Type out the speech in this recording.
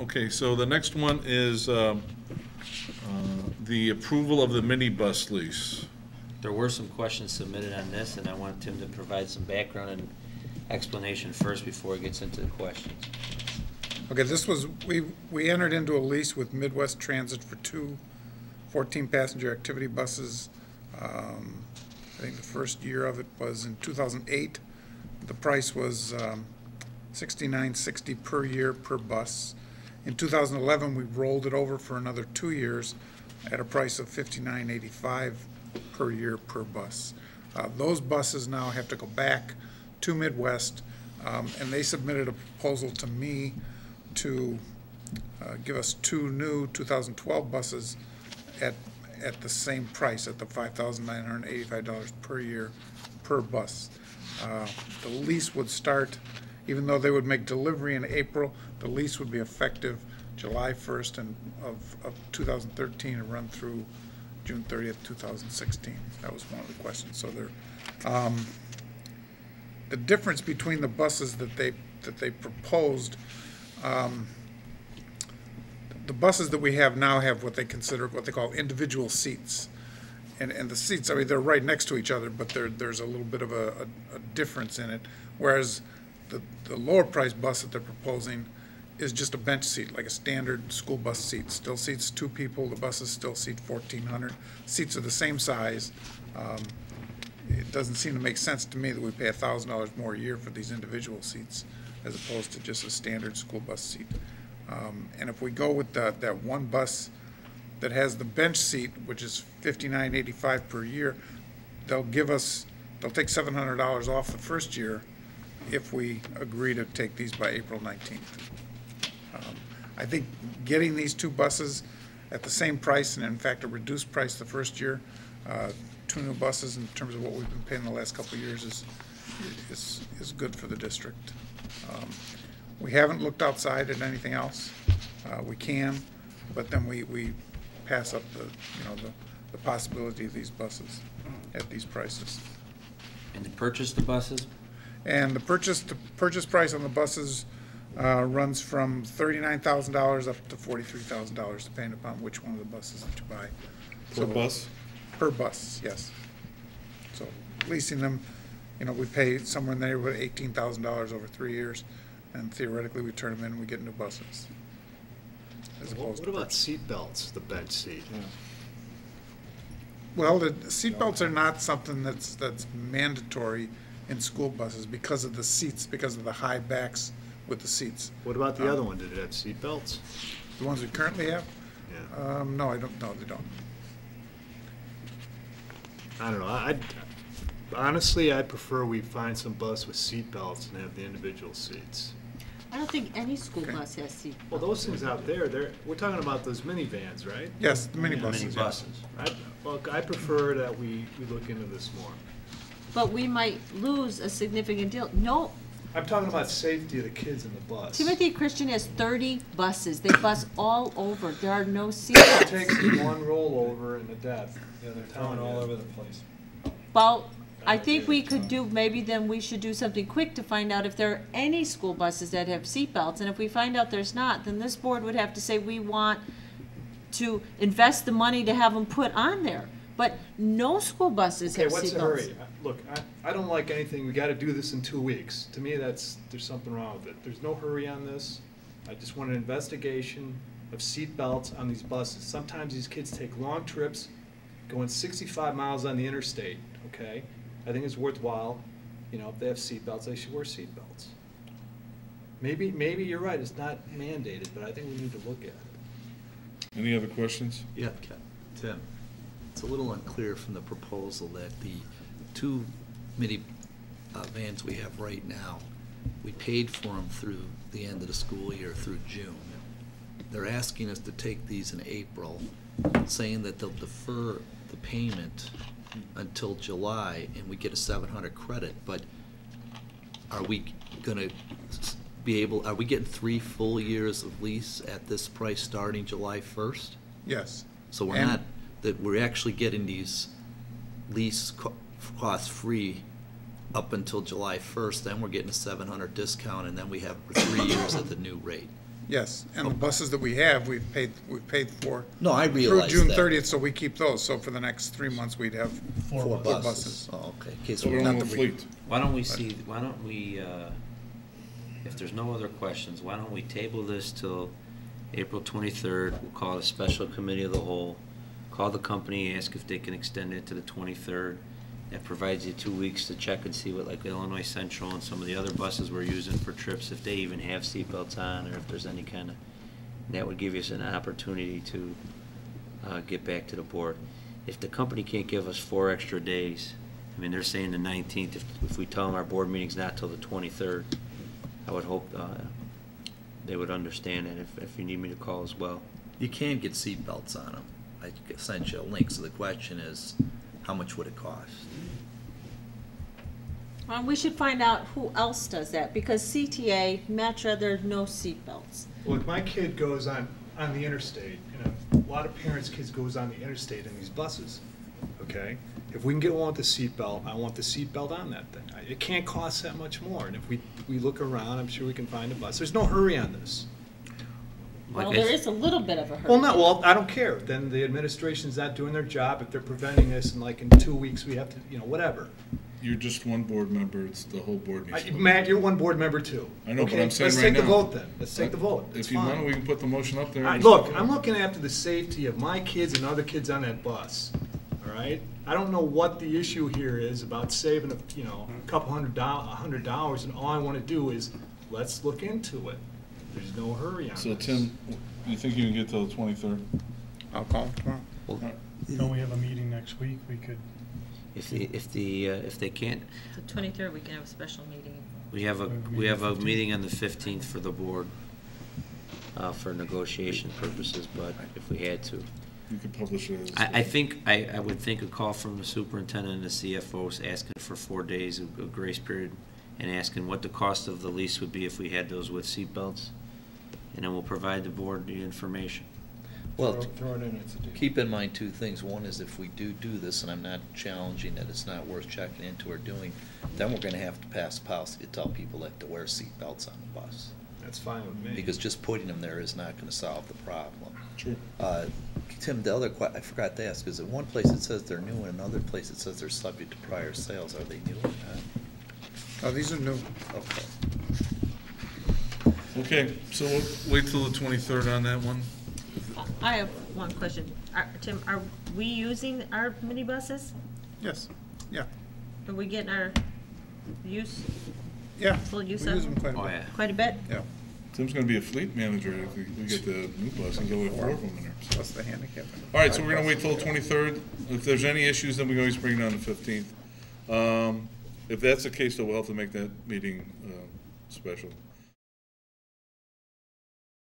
Okay, so the next one is the approval of the minibus lease. There were some questions submitted on this, and I want Tim to provide some background and explanation first before he gets into the questions. Okay, this was, we entered into a lease with Midwest Transit for two 14-passenger activity buses. I think the first year of it was in 2008. The price was $69.60 per year per bus. In 2011, we rolled it over for another 2 years at a price of $59.85 per year per bus. Those buses now have to go back to Midwest, and they submitted a proposal to me to give us two new 2012 buses at the same price, at the $5,985 per year per bus. The lease would start, even though they would make delivery in April, the lease would be effective July 1st of 2013 and run through June 30th, 2016. That was one of the questions. So the difference between the buses that they proposed, the buses that we have now have what they call individual seats. And the seats, I mean, they're right next to each other, but there's a little bit of a difference in it. Whereas the lower price bus that they're proposing is just a bench seat, like a standard school bus seat. Still seats 2 people. The buses still seat 1,400. Seats are the same size. It doesn't seem to make sense to me that we pay $1,000 more a year for these individual seats as opposed to just a standard school bus seat. And if we go with that one bus that has the bench seat, which is $59.85 per year, they'll take $700 off the first year if we agree to take these by April 19th. I think getting these 2 buses at the same price, and in fact a reduced price the first year, 2 new buses in terms of what we've been paying the last couple of years is good for the district. We haven't looked outside at anything else. We can, but then we pass up the possibility of these buses at these prices. And to purchase the buses? And the purchase price on the buses runs from $39,000 up to $43,000, depending upon which one of the buses that you buy. Per bus? Per bus, yes. So leasing them, we pay somewhere in the neighborhood of $18,000 over 3 years, and theoretically we turn them in and we get new buses. What about seat belts, the bench seat? Yeah. Well, the seat belts are not something that's mandatory in school buses because of the seats, because of the high backs with the seats. What about the other one? Did it have seat belts? The ones we currently have? Yeah. No, I don't. No, they don't. I don't know. Honestly, I'd prefer we find some bus with seat belts and have the individual seats. I don't think any school bus has seat belts. Well, those things out there, we're talking about those minivans, right? Yes, the minibuses. Minibuses. I prefer that we look into this more. But we might lose a significant deal. No, I'm talking about safety of the kids in the bus. Timothy Christian has 30 buses. They bus all over. There are no seat It belts. takes one rollover and a death. Yeah, they're towing all over the place. Well, I think we could do, maybe then we should do something quick to find out if there are any school buses that have seat belts. And if we find out there's not, then this board would have to say we want to invest the money to have them put on there. But no school buses Okay, have what's seat the belts. hurry? Look, I don't like anything, we gotta do this in 2 weeks. To me, there's something wrong with it. There's no hurry on this. I just want an investigation of seat belts on these buses. Sometimes these kids take long trips, going 65 miles on the interstate, okay? I think it's worthwhile, if they have seat belts, they should wear seat belts. Maybe you're right, it's not mandated, but I think we need to look at it. Any other questions? Yeah, Tim, it's a little unclear from the proposal that the 2 mini vans we have right now, we paid for them through the end of the school year, through June. They're asking us to take these in April, saying that they'll defer the payment until July and we get a 700 credit, but are we gonna are we getting 3 full years of lease at this price starting July 1st? Yes. So we're actually getting these lease costs free up until July 1st, then we're getting a 700 discount, and then we have 3 years at the new rate. Yes, and the buses that we have, we've paid for. No, I Through realize June that. 30th, so we keep those. So for the next 3 months, we'd have Four buses. buses. Oh, okay. In case So we we're don't not have a that we- fleet. why don't we, if there's no other questions, why don't we table this till April 23rd? We'll call it a special committee of the whole. Call the company, ask if they can extend it to the 23rd. That provides you 2 weeks to check and see what, like Illinois Central and some of the other buses we're using for trips, if they even have seatbelts on, or if there's any kind of, that would give us an opportunity to get back to the board. If the company can't give us 4 extra days, I mean, they're saying the 19th, if we tell them our board meeting's not till the 23rd, I would hope they would understand it, if you need me to call as well. You can get seatbelts on them. I sent you a link, so the question is, how much would it cost? Well, we should find out who else does that, because CTA, Metra, there's no seatbelts. Well, if my kid goes on the interstate, and a lot of parents' kids goes on the interstate in these buses, okay? If we can get one with a seatbelt, I want the seatbelt on that thing. It can't cost that much more, and if we look around, I'm sure we can find a bus. There's no hurry on this. Well, Like I there s- is a little bit of a hurry. Well, no, well, I don't care. Then the administration's not doing their job. If they're preventing this, and like in 2 weeks, we have to, whatever. You're just one board member, it's the whole board needs to vote. Matt, you're one board member too. I know, but Okay, I'm saying right Let's take the now- vote then. Let's take the vote. It's If you want, fine. we can put the motion up there. Look, I'm looking after the safety of my kids and other kids on that bus, all right? I don't know what the issue here is about saving, a couple $100, and all I want to do is, let's look into it. There's no hurry on this. So Tim, you think you can get till the 23rd? I'll call them tomorrow. Don't we have a meeting next week? We could, If they can't, The 23rd, we can have a special meeting. we have a meeting on the 15th for the board, for negotiation purposes, but if we had to. You could publish it as. I would think a call from the superintendent and the CFOs asking for 4 days of grace period, and asking what the cost of the lease would be if we had those with seatbelts, and then we'll provide the board the information. Well, throw it in, it's a deal. keep in mind 2 things. One is if we do this, and I'm not challenging that it's not worth checking into or doing, then we're gonna have to pass a policy to tell people that to wear seatbelts on the bus. That's fine with me. Because just putting them there is not gonna solve the problem. Sure. Tim, the other I forgot to ask, is in one place it says they're new, and another place it says they're subject to prior sales. Are they new or not? Oh, these are new. Okay. Okay, so we'll wait till the 23rd on that one. I have one question. Tim, are we using our minibuses? Yes, yeah, Are we getting our use yeah. Full use We of use them them? quite a Oh, bit. yeah. quite a bit? Yeah, Tim's gonna be a fleet manager if we get the new bus, and go with 4 of them in there. so. plus the handicap. All right, so we're gonna wait till the 23rd. If there's any issues, then we can always bring it on the 15th. If that's the case, though, we'll have to make that meeting special.